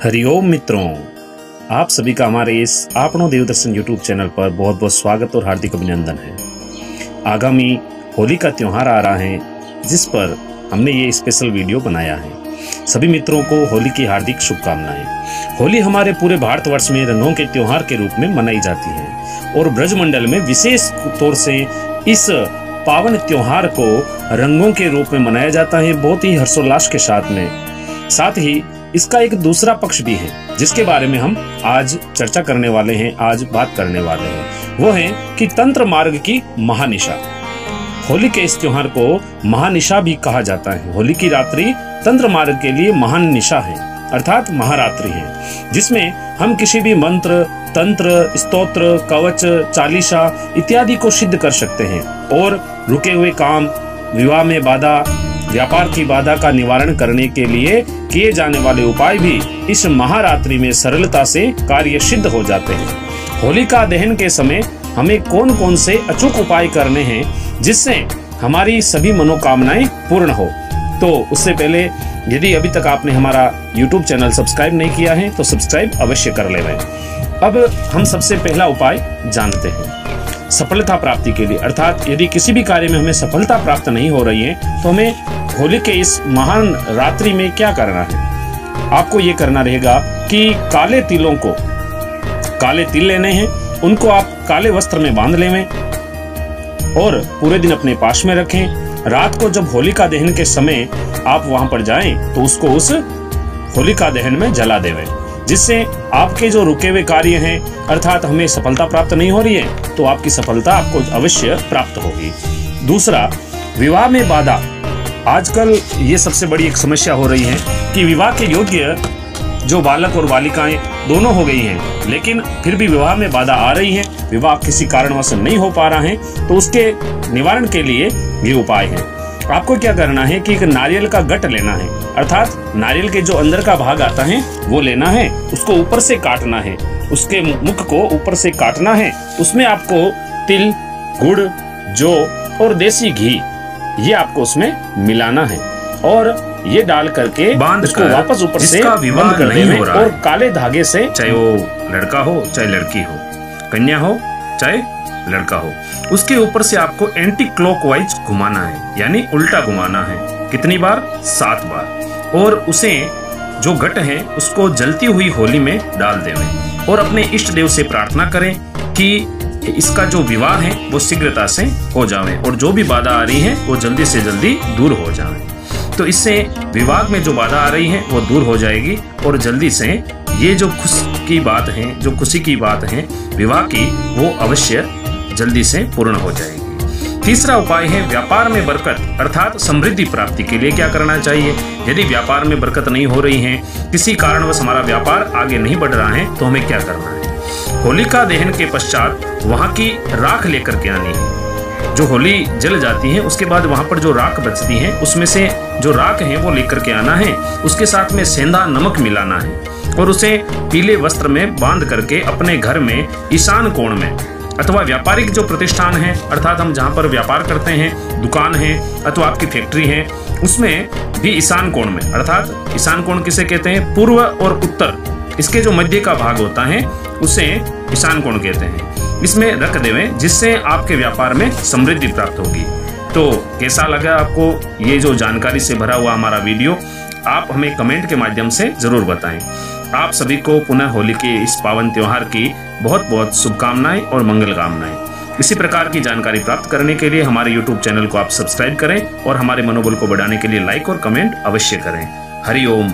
हरिओम मित्रों, आप सभी का हमारे इस आपनो देवदर्शन यूट्यूब चैनल पर बहुत बहुत स्वागत और हार्दिक अभिनंदन है। आगामी होली का त्यौहार आ रहा है, जिस पर हमने ये स्पेशल वीडियो बनाया है। सभी मित्रों को होली की हार्दिक शुभकामनाएं। होली हमारे पूरे भारतवर्ष में रंगों के त्योहार के रूप में मनाई जाती है और ब्रजमंडल में विशेष तौर से इस पावन त्योहार को रंगों के रूप में मनाया जाता है, बहुत ही हर्षोल्लास के साथ में। साथ ही इसका एक दूसरा पक्ष भी है, जिसके बारे में हम आज चर्चा करने वाले हैं, आज बात करने वाले हैं। वो है कि तंत्र मार्ग की महानिशा। होली के इस त्योहार को महानिशा भी कहा जाता है। होली की रात्रि तंत्र मार्ग के लिए महान निशा है, अर्थात महारात्रि है, जिसमें हम किसी भी मंत्र, तंत्र, स्तोत्र, कवच, चालीसा इत्यादि को सिद्ध कर सकते हैं और रुके हुए काम, विवाह में बाधा, व्यापार की बाधा का निवारण करने के लिए किए जाने वाले उपाय भी इस महारात्रि में सरलता से कार्य सिद्ध हो जाते हैं। होलिका दहन के समय हमें कौन कौन से अचूक उपाय करने हैं जिससे हमारी सभी मनोकामनाएं पूर्ण हो। तो उससे पहले यदि अभी तक आपने हमारा YouTube चैनल सब्सक्राइब नहीं किया है तो सब्सक्राइब अवश्य कर लें। अब हम सबसे पहला उपाय जानते हैं सफलता प्राप्ति के लिए, अर्थात यदि किसी भी कार्य में हमें सफलता प्राप्त नहीं हो रही है तो हमें होली के इस महान रात्रि में क्या करना है। आपको ये करना रहेगा कि काले तिलों को, काले तिल लेने हैं, उनको आप काले वस्त्र में बांध लें और पूरे दिन अपने पास में रखें। रात को जब होलिका दहन के समय आप वहां पर जाएं तो उसको उस होलिका दहन में जला देवें, जिससे आपके जो रुके हुए कार्य हैं, अर्थात हमें सफलता प्राप्त नहीं हो रही है तो आपकी सफलता आपको अवश्य प्राप्त होगी। दूसरा, विवाह में बाधा। आजकल ये सबसे बड़ी एक समस्या हो रही है कि विवाह के योग्य जो बालक और बालिकाएं दोनों हो गई हैं, लेकिन फिर भी विवाह में बाधा आ रही है, विवाह किसी कारणवश नहीं हो पा रहा है। तो उसके निवारण के लिए ये उपाय है। आपको क्या करना है कि एक नारियल का गट लेना है, अर्थात नारियल के जो अंदर का भाग आता है वो लेना है, उसको ऊपर से काटना है, उसके मुख को ऊपर से काटना है। उसमें आपको तिल, गुड़, जौ और देसी घी ये आपको उसमें मिलाना है और ये डाल करके बांध उसको वापस ऊपर से बंद कर देना है और काले धागे से, चाहे वो लड़का हो चाहे लड़की हो, कन्या हो चाहे लड़का हो, उसके ऊपर से आपको एंटी क्लॉकवाइज घुमाना है, यानी उल्टा घुमाना है। कितनी बार? 7 बार। और उसे जो घट है उसको जलती हुई होली में डाल देवें और अपने इष्ट देव से प्रार्थना करें कि इसका जो विवाह है वो शीघ्रता से हो जाए और जो भी बाधा आ रही है वो जल्दी से जल्दी दूर हो जाए। तो इससे विवाह में जो बाधा आ रही है वो दूर हो जाएगी और जल्दी से ये जो खुशी की बात है, जो खुशी की बात है विवाह की, वो अवश्य जल्दी से पूर्ण हो जाएगी। तीसरा उपाय है व्यापार में बरकत, अर्थात समृद्धि प्राप्ति के लिए क्या करना चाहिए। यदि व्यापार में बरकत नहीं हो रही है, किसी कारणवश हमारा व्यापार आगे नहीं बढ़ रहा है, तो हमें क्या करना है। होलिका दहन के पश्चात वहां की राख लेकर के आनी है। जो होली जल जाती है उसके बाद वहां पर जो राख बचती है उसमें से जो राख है वो लेकर के आना है। उसके साथ में सेंधा नमक मिलाना है और उसे पीले वस्त्र में बांध करके अपने घर में ईशान कोण में अथवा व्यापारिक जो प्रतिष्ठान है, अर्थात हम जहाँ पर व्यापार करते हैं, दुकान है अथवा आपकी फैक्ट्री है, उसमें भी ईशान कोण में, अर्थात ईशान कोण किसे कहते हैं? पूर्व और उत्तर, इसके जो मध्य का भाग होता है उसे ईशान कोण कहते हैं। इसमें रख देवें, जिससे आपके व्यापार में समृद्धि प्राप्त होगी। तो कैसा लगा आपको ये जो जानकारी से भरा हुआ हमारा वीडियो? आप हमें कमेंट के माध्यम से जरूर बताएं। आप सभी को पुनः होली के इस पावन त्योहार की बहुत बहुत शुभकामनाएं और मंगल कामनाएं। इसी प्रकार की जानकारी प्राप्त करने के लिए हमारे YouTube चैनल को आप सब्सक्राइब करें और हमारे मनोबल को बढ़ाने के लिए लाइक और कमेंट अवश्य करें। हरि ओम।